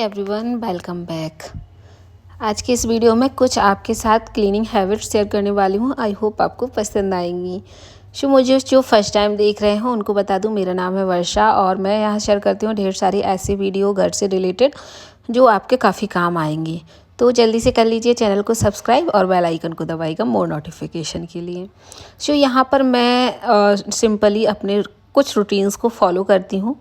Everyone, welcome back. आज के इस वीडियो में कुछ आपके साथ क्लीनिंग हैबिट्स शेयर करने वाली हूँ। आई होप आपको पसंद आएंगी। मुझे जो फर्स्ट टाइम देख रहे हैं उनको बता दूँ, मेरा नाम है वर्षा और मैं यहाँ शेयर करती हूँ ढेर सारी ऐसी वीडियो घर से रिलेटेड जो आपके काफ़ी काम आएंगी। तो जल्दी से कर लीजिए चैनल को सब्सक्राइब और बेल आइकन को दबाइएगा मोर नोटिफिकेशन के लिए। यहाँ पर मैं सिंपली अपने कुछ रूटीन्स को फॉलो करती हूँ।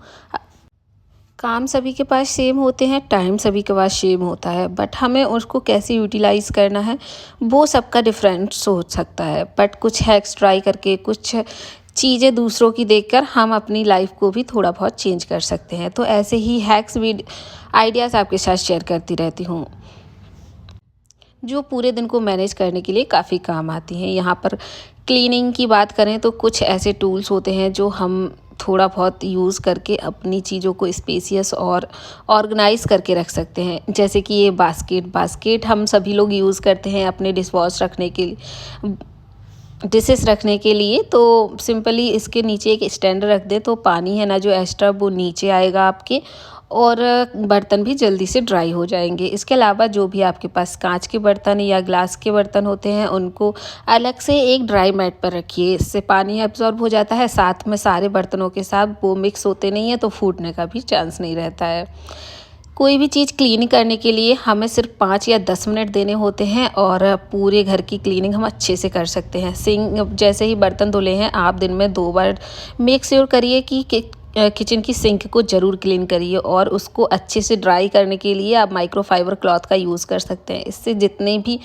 काम सभी के पास सेम होते हैं, टाइम सभी के पास सेम होता है, बट हमें उसको कैसे यूटिलाइज़ करना है वो सबका डिफरेंट हो सकता है। बट कुछ हैक्स ट्राई करके, कुछ चीज़ें दूसरों की देखकर हम अपनी लाइफ को भी थोड़ा बहुत चेंज कर सकते हैं। तो ऐसे ही हैक्स आइडियाज़ आपके साथ शेयर करती रहती हूँ जो पूरे दिन को मैनेज करने के लिए काफ़ी काम आती हैं। यहाँ पर क्लीनिंग की बात करें तो कुछ ऐसे टूल्स होते हैं जो हम थोड़ा बहुत यूज़ करके अपनी चीज़ों को स्पेसियस और ऑर्गेनाइज़ करके रख सकते हैं। जैसे कि ये बास्केट हम सभी लोग यूज़ करते हैं अपने डिशवॉश रखने के लिए, डिशेस रखने के लिए। तो सिंपली इसके नीचे एक स्टैंड रख दे तो पानी है ना जो एक्स्ट्रा वो नीचे आएगा आपके, और बर्तन भी जल्दी से ड्राई हो जाएंगे। इसके अलावा जो भी आपके पास कांच के बर्तन या ग्लास के बर्तन होते हैं उनको अलग से एक ड्राई मैट पर रखिए। इससे पानी एब्जॉर्ब हो जाता है, साथ में सारे बर्तनों के साथ वो मिक्स होते नहीं है तो फूटने का भी चांस नहीं रहता है। कोई भी चीज़ क्लीन करने के लिए हमें सिर्फ 5 या 10 मिनट देने होते हैं और पूरे घर की क्लीनिंग हम अच्छे से कर सकते हैं। सिंक जैसे ही बर्तन धुले हैं आप दिन में 2 बार मेक श्योर करिए कि किचन की सिंक को ज़रूर क्लीन करिए, और उसको अच्छे से ड्राई करने के लिए आप माइक्रोफाइबर क्लॉथ का यूज़ कर सकते हैं। इससे जितने भी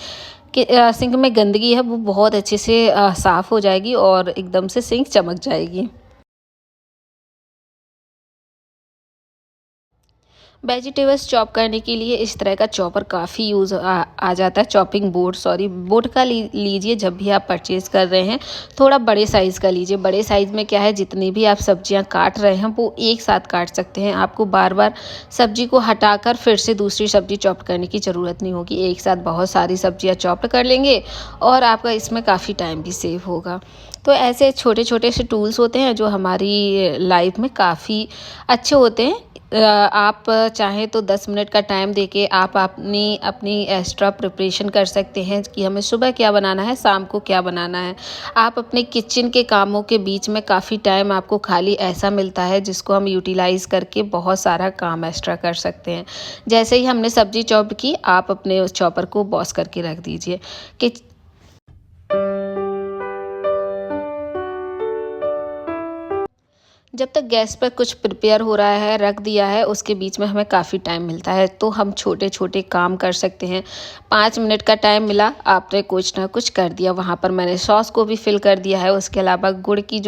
सिंक में गंदगी है वो बहुत अच्छे से साफ़ हो जाएगी और एकदम से सिंक चमक जाएगी। वेजिटेबल्स चॉप करने के लिए इस तरह का चॉपर काफ़ी यूज़ आ जाता है। चॉपिंग बोर्ड का लीजिए जब भी आप परचेज़ कर रहे हैं। थोड़ा बड़े साइज़ का लीजिए। बड़े साइज़ में क्या है, जितनी भी आप सब्जियां काट रहे हैं वो एक साथ काट सकते हैं। आपको बार बार सब्जी को हटाकर फिर से दूसरी सब्जी चॉप करने की ज़रूरत नहीं होगी। एक साथ बहुत सारी सब्जियाँ चॉप कर लेंगे और आपका इसमें काफ़ी टाइम भी सेव होगा। तो ऐसे छोटे छोटे से टूल्स होते हैं जो हमारी लाइफ में काफ़ी अच्छे होते हैं। आप चाहें तो 10 मिनट का टाइम देके आप अपनी एक्स्ट्रा प्रिपरेशन कर सकते हैं कि हमें सुबह क्या बनाना है, शाम को क्या बनाना है। आप अपने किचन के कामों के बीच में काफ़ी टाइम आपको खाली ऐसा मिलता है जिसको हम यूटिलाइज़ करके बहुत सारा काम एक्स्ट्रा कर सकते हैं। जैसे ही हमने सब्जी चॉप की, आप अपने उस चॉपर को बॉस करके रख दीजिए कि जब तक गैस पर कुछ प्रिपेयर हो रहा है, रख दिया है, उसके बीच में हमें काफ़ी टाइम मिलता है तो हम छोटे छोटे काम कर सकते हैं। 5 मिनट का टाइम मिला, आपने कुछ ना कुछ कर दिया। वहाँ पर मैंने सॉस को भी फिल कर दिया है। उसके अलावा गुड़ की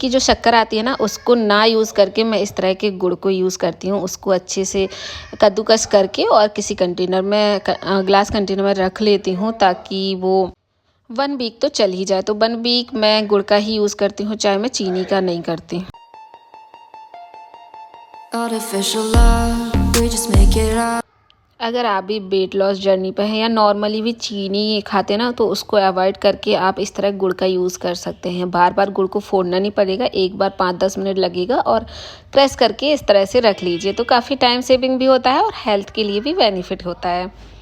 जो शक्कर आती है ना, उसको ना यूज़ करके मैं इस तरह के गुड़ को यूज़ करती हूँ। उसको अच्छे से कद्दूकस करके और किसी कंटेनर में, ग्लास कंटेनर में रख लेती हूँ ताकि वो 1 वीक तो चल ही जाए। तो 1 वीक मैं गुड़ का ही यूज़ करती हूँ, चाहे मैं चीनी का नहीं करती। अगर आप भी वेट लॉस जर्नी पे हैं या नॉर्मली भी चीनी खाते ना, तो उसको अवॉइड करके आप इस तरह गुड़ का यूज़ कर सकते हैं। बार बार गुड़ को फोड़ना नहीं पड़ेगा, एक बार 5-10 मिनट लगेगा और प्रेस करके इस तरह से रख लीजिए। तो काफ़ी टाइम सेविंग भी होता है और हेल्थ के लिए भी बेनिफिट होता है।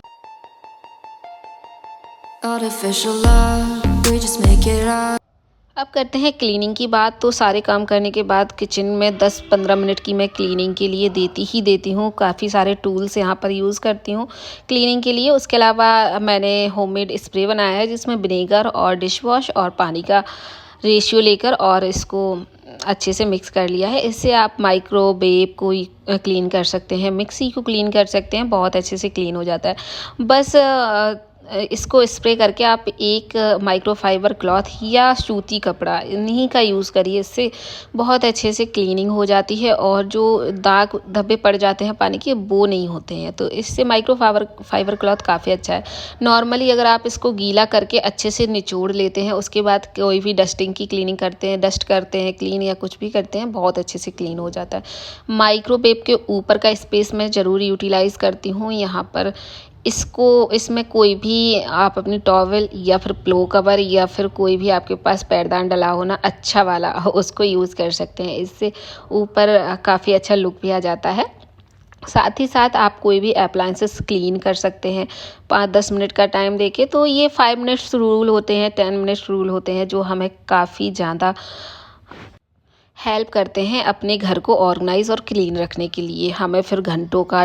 अब करते हैं क्लीनिंग की बात। तो सारे काम करने के बाद किचन में 10-15 मिनट की मैं क्लीनिंग के लिए देती हूँ। काफ़ी सारे टूल्स यहाँ पर यूज़ करती हूँ क्लीनिंग के लिए। उसके अलावा मैंने होममेड स्प्रे बनाया है जिसमें विनेगर और डिश वॉश और पानी का रेशियो लेकर और इसको अच्छे से मिक्स कर लिया है। इससे आप माइक्रोवेव को क्लीन कर सकते हैं, मिक्सी को क्लीन कर सकते हैं, बहुत अच्छे से क्लीन हो जाता है। बस इसको स्प्रे करके आप एक माइक्रोफाइबर क्लॉथ या सूती कपड़ा इन्हीं का यूज़ करिए। इससे बहुत अच्छे से क्लीनिंग हो जाती है और जो दाग धब्बे पड़ जाते हैं पानी के, वो नहीं होते हैं। तो इससे फाइबर क्लॉथ काफ़ी अच्छा है। नॉर्मली अगर आप इसको गीला करके अच्छे से निचोड़ लेते हैं, उसके बाद कोई भी डस्टिंग की क्लीनिंग करते हैं, डस्ट करते हैं क्लीन या कुछ भी करते हैं, बहुत अच्छे से क्लीन हो जाता है। माइक्रोवेव के ऊपर का स्पेस मैं ज़रूर यूटिलाइज़ करती हूँ। यहाँ पर इसमें कोई भी आप अपनी टॉवल या फिर प्लो कवर या फिर कोई भी आपके पास पैरदान डला हो ना अच्छा वाला, उसको यूज़ कर सकते हैं। इससे ऊपर काफ़ी अच्छा लुक भी आ जाता है। साथ ही साथ आप कोई भी अप्लायंसेस क्लीन कर सकते हैं 5-10 मिनट का टाइम देके। तो ये 5 मिनट्स रूल होते हैं, 10 मिनट्स रूल होते हैं, जो हमें काफ़ी ज़्यादा हेल्प करते हैं अपने घर को ऑर्गेनाइज़ और क्लीन रखने के लिए। हमें फिर घंटों का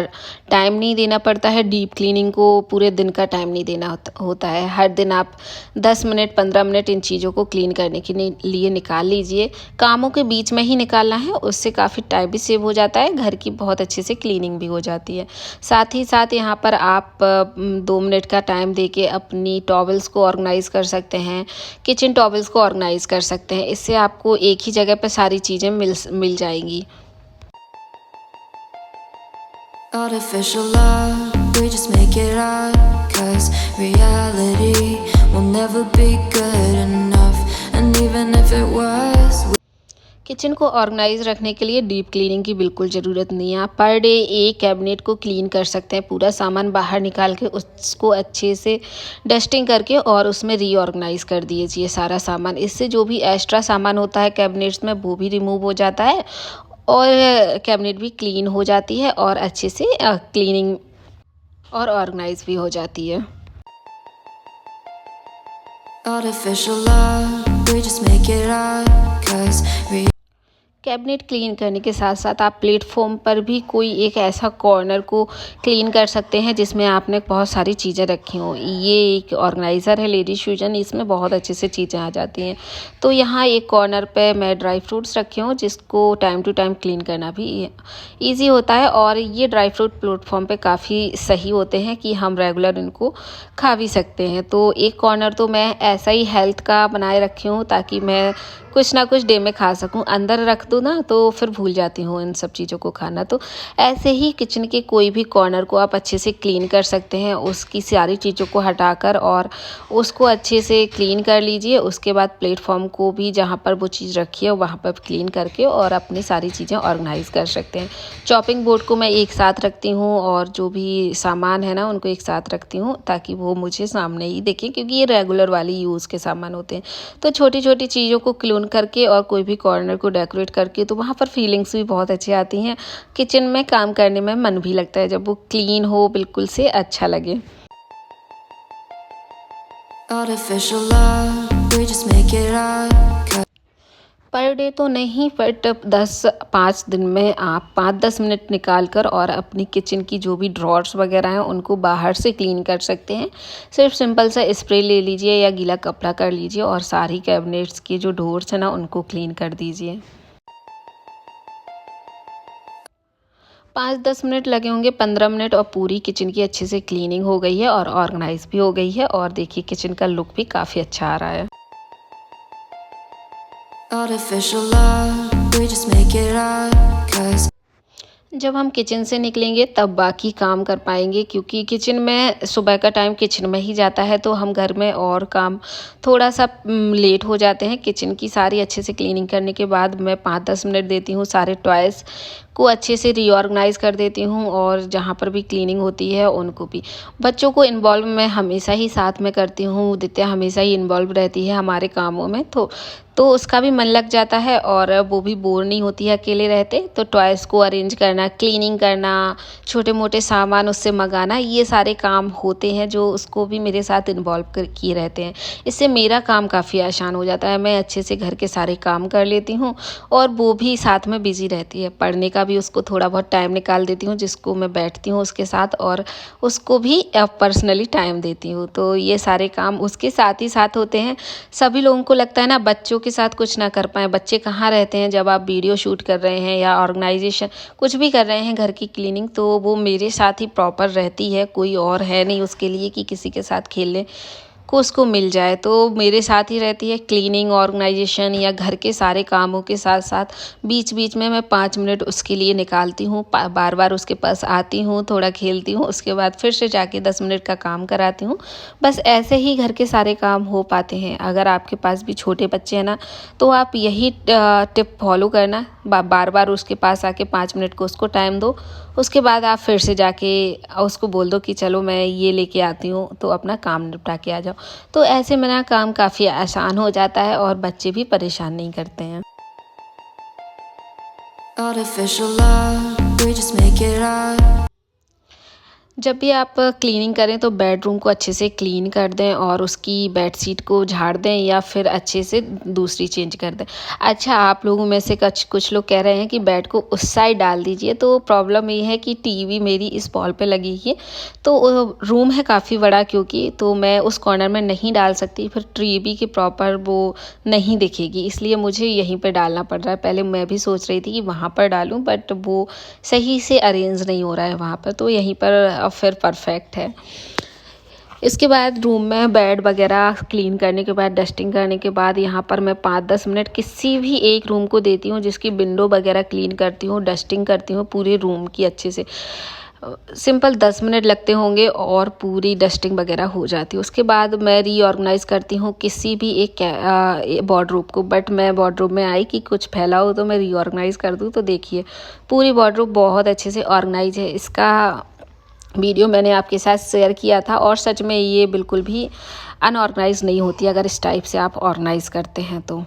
टाइम नहीं देना पड़ता है डीप क्लीनिंग को, पूरे दिन का टाइम नहीं देना होता है। हर दिन आप 10 मिनट 15 मिनट इन चीज़ों को क्लीन करने के लिए निकाल लीजिए। कामों के बीच में ही निकालना है, उससे काफ़ी टाइम भी सेव हो जाता है, घर की बहुत अच्छे से क्लीनिंग भी हो जाती है। साथ ही साथ यहाँ पर आप 2 मिनट का टाइम देके अपनी टॉवल्स को ऑर्गेनाइज़ कर सकते हैं, किचन टॉवल्स को ऑर्गेनाइज़ कर सकते हैं। इससे आपको एक ही जगह पे सारी चीज़ें मिल जाएंगी। Artificial love, we just make it up, 'cause reality will never be good enough, and even if it was, kitchen को ऑर्गेनाइज रखने के लिए डीप क्लीनिंग की बिल्कुल ज़रूरत नहीं है। आप पर डे एक कैबिनेट को क्लीन कर सकते हैं, पूरा सामान बाहर निकाल के उसको अच्छे से डस्टिंग करके और उसमें रीऑर्गेनाइज कर दीजिए सारा सामान। इससे जो भी एक्स्ट्रा सामान होता है कैबिनेट्स में वो भी रिमूव हो जाता है और कैबिनेट भी क्लीन हो जाती है और अच्छे से क्लीनिंग और ऑर्गेनाइज भी हो जाती है। artificial love, we just make it up, 'cause cabinet clean करने के साथ साथ आप प्लेटफॉर्म पर भी कोई एक ऐसा कॉर्नर को क्लीन कर सकते हैं जिसमें आपने बहुत सारी चीज़ें रखी हों। ये एक ऑर्गेनाइज़र है लेडीज फ्यूजन, इसमें बहुत अच्छे से चीज़ें आ जाती हैं। तो यहाँ एक कॉर्नर पे मैं ड्राई फ्रूट्स रखी हूँ जिसको टाइम टू टाइम क्लीन करना भी ईजी होता है और ये ड्राई फ्रूट प्लेटफॉर्म पे काफ़ी सही होते हैं कि हम रेगुलर इनको खा भी सकते हैं। तो एक कॉर्नर तो मैं ऐसा ही हेल्थ का बनाए रखी हूँ ताकि मैं कुछ ना कुछ डे में खा सकूं। अंदर रख दूँ ना तो फिर भूल जाती हूँ इन सब चीज़ों को खाना। तो ऐसे ही किचन के कोई भी कॉर्नर को आप अच्छे से क्लीन कर सकते हैं, उसकी सारी चीज़ों को हटाकर और उसको अच्छे से क्लीन कर लीजिए। उसके बाद प्लेटफॉर्म को भी जहाँ पर वो चीज़ रखी है वहाँ पर क्लीन करके और अपनी सारी चीज़ें ऑर्गेनाइज़ कर सकते हैं। चॉपिंग बोर्ड को मैं एक साथ रखती हूँ और जो भी सामान है ना उनको एक साथ रखती हूँ ताकि वो मुझे सामने ही देखें, क्योंकि ये रेगुलर वाली यूज़ के सामान होते हैं। तो छोटी छोटी चीज़ों को क्लीन करके और कोई भी कॉर्नर को डेकोरेट करके तो वहाँ पर फीलिंग्स भी बहुत अच्छी आती हैं। किचन में काम करने में मन भी लगता है जब वो क्लीन हो, बिल्कुल से अच्छा लगे। artificial love, we just make it up, per day तो नहीं, बट 5 दिन में आप 5-10 मिनट निकाल कर और अपनी किचन की जो भी ड्रॉर्स वगैरह हैं उनको बाहर से क्लीन कर सकते हैं। सिर्फ सिंपल सा स्प्रे ले लीजिए या गीला कपड़ा कर लीजिए और सारी कैबिनेट्स के जो डोर्स हैं ना उनको क्लीन कर दीजिए। 5-10 मिनट लगे होंगे, 15 मिनट, और पूरी किचन की अच्छे से क्लीनिंग हो गई है और ऑर्गेनाइज भी हो गई है और देखिए किचन का लुक भी काफ़ी अच्छा आ रहा है। artificial love, we just make it up, 'cause जब हम किचन से निकलेंगे तब बाकी काम कर पाएंगे, क्योंकि किचन में सुबह का टाइम किचन में ही जाता है तो हम घर में और काम थोड़ा सा लेट हो जाते हैं। किचन की सारी अच्छे से क्लीनिंग करने के बाद मैं 5-10 मिनट देती हूँ, सारे टॉयज़ को अच्छे से रीऑर्गेनाइज कर देती हूँ और जहाँ पर भी क्लीनिंग होती है उनको भी। बच्चों को इन्वॉल्व मैं हमेशा ही साथ में करती हूँ, दित्या हमेशा ही इन्वॉल्व रहती है हमारे कामों में, तो उसका भी मन लग जाता है और वो भी बोर नहीं होती है अकेले रहते। तो टॉयज़ को अरेंज करना, क्लीनिंग करना, छोटे मोटे सामान उससे मंगाना, ये सारे काम होते हैं जो उसको भी मेरे साथ इन्वॉल्व किए रहते हैं। इससे मेरा काम काफ़ी आसान हो जाता है, मैं अच्छे से घर के सारे काम कर लेती हूँ और वो भी साथ में बिज़ी रहती है। पढ़ने का भी उसको थोड़ा बहुत टाइम निकाल देती हूँ जिसको मैं बैठती हूँ उसके साथ और उसको भी पर्सनली टाइम देती हूँ। तो ये सारे काम उसके साथ ही साथ होते हैं। सभी लोगों को लगता है ना बच्चों के साथ कुछ ना कर पाएँ, बच्चे कहाँ रहते हैं जब आप वीडियो शूट कर रहे हैं या ऑर्गेनाइजेशन कुछ भी कर रहे हैं घर की क्लीनिंग, तो वो मेरे साथ ही प्रॉपर रहती है। कोई और है नहीं उसके लिए कि किसी के साथ खेलने को उसको मिल जाए, तो मेरे साथ ही रहती है। क्लीनिंग, ऑर्गेनाइजेशन या घर के सारे कामों के साथ साथ बीच बीच में मैं 5 मिनट उसके लिए निकालती हूँ, बार बार उसके पास आती हूँ, थोड़ा खेलती हूँ, उसके बाद फिर से जाके 10 मिनट का काम कराती हूँ। बस ऐसे ही घर के सारे काम हो पाते हैं। अगर आपके पास भी छोटे बच्चे हैं ना तो आप यही टिप फॉलो करना, बार बार उसके पास आके 5 मिनट को उसको टाइम दो, उसके बाद आप फिर से जाके उसको बोल दो कि चलो मैं ये लेके आती हूँ, तो अपना काम निपटा के आ जाओ। तो ऐसे मेरा काम काफ़ी आसान हो जाता है और बच्चे भी परेशान नहीं करते हैं। artificial love, we just make it right. जब भी आप क्लीनिंग करें तो बेडरूम को अच्छे से क्लीन कर दें और उसकी बेडशीट को झाड़ दें या फिर अच्छे से दूसरी चेंज कर दें। अच्छा, आप लोगों में से कुछ लोग कह रहे हैं कि बेड को उस साइड डाल दीजिए, तो प्रॉब्लम ये है कि टीवी मेरी इस वॉल पे लगी है, तो रूम है काफ़ी बड़ा क्योंकि, तो मैं उस कॉर्नर में नहीं डाल सकती, फिर टीवी की प्रॉपर वो नहीं दिखेगी, इसलिए मुझे यहीं पे डालना पड़ रहा है। पहले मैं भी सोच रही थी कि वहाँ पर डालूँ, बट वो सही से अरेंज नहीं हो रहा है वहाँ पर, तो यहीं पर फिर परफेक्ट है। इसके बाद रूम में बेड वगैरह क्लीन करने के बाद, डस्टिंग करने के बाद, यहाँ पर मैं 5-10 मिनट किसी भी एक रूम को देती हूँ जिसकी विंडो वगैरह क्लीन करती हूँ, डस्टिंग करती हूँ पूरे रूम की अच्छे से। सिंपल 10 मिनट लगते होंगे और पूरी डस्टिंग वगैरह हो जाती है। उसके बाद मैं रीऑर्गेनाइज़ करती हूँ किसी भी एक वार्डरोब को, बट मैं वार्डरोब में आई कि कुछ फैला हो तो मैं रीऑर्गेनाइज़ कर दूँ, तो देखिए पूरी वार्डरोब बहुत अच्छे से ऑर्गेनाइज है। इसका वीडियो मैंने आपके साथ शेयर किया था और सच में ये बिल्कुल भी अनऑर्गेनाइज नहीं होती अगर इस टाइप से आप ऑर्गेनाइज करते हैं तो।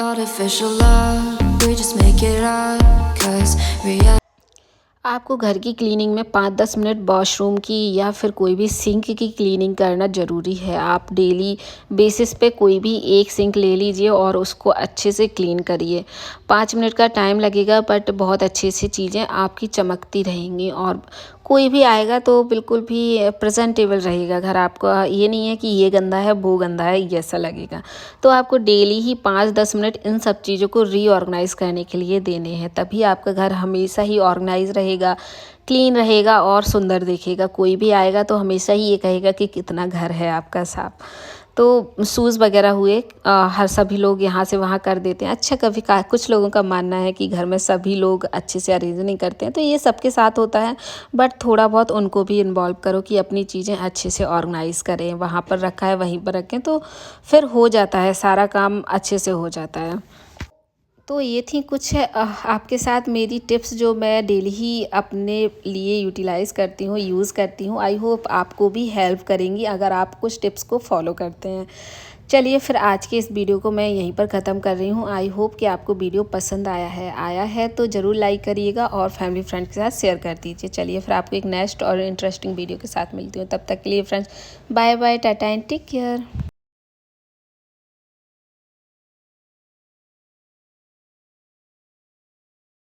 Artificial love, we just make it right, 'cause reality. आपको घर की क्लीनिंग में 5-10 मिनट वॉशरूम की या फिर कोई भी सिंक की क्लीनिंग करना ज़रूरी है। आप डेली बेसिस पे कोई भी एक सिंक ले लीजिए और उसको अच्छे से क्लीन करिए। 5 मिनट का टाइम लगेगा, बट बहुत अच्छे से चीज़ें आपकी चमकती रहेंगी और कोई भी आएगा तो बिल्कुल भी प्रेजेंटेबल रहेगा घर। आपको ये नहीं है कि ये गंदा है, वो गंदा है, ये ऐसा लगेगा। तो आपको डेली ही 5-10 मिनट इन सब चीज़ों को रीऑर्गेनाइज करने के लिए देने हैं, तभी आपका घर हमेशा ही ऑर्गेनाइज रहेगा, क्लीन रहेगा और सुंदर दिखेगा। कोई भी आएगा तो हमेशा ही ये कहेगा कि कितना घर है आपका साफ। तो शूज़ वगैरह हुए, हर सभी लोग यहाँ से वहाँ कर देते हैं। अच्छा, कभी कुछ लोगों का मानना है कि घर में सभी लोग अच्छे से अरेंज नहीं करते हैं, तो ये सबके साथ होता है, बट थोड़ा बहुत उनको भी इन्वॉल्व करो कि अपनी चीज़ें अच्छे से ऑर्गेनाइज़ करें। वहाँ पर रखा है वहीं पर रखें, तो फिर हो जाता है, सारा काम अच्छे से हो जाता है। तो ये थी कुछ आपके साथ मेरी टिप्स जो मैं डेली ही अपने लिए यूटिलाइज़ करती हूँ, यूज़ करती हूँ। आई होप आपको भी हेल्प करेंगी अगर आप कुछ टिप्स को फॉलो करते हैं। चलिए फिर आज के इस वीडियो को मैं यहीं पर ख़त्म कर रही हूँ। आई होप कि आपको वीडियो पसंद आया है तो ज़रूर लाइक करिएगा और फैमिली फ्रेंड के साथ शेयर कर दीजिए। चलिए फिर आपको एक नेक्स्ट और इंटरेस्टिंग वीडियो के साथ मिलती हूँ। तब तक के लिए friends, bye bye, tata and take care.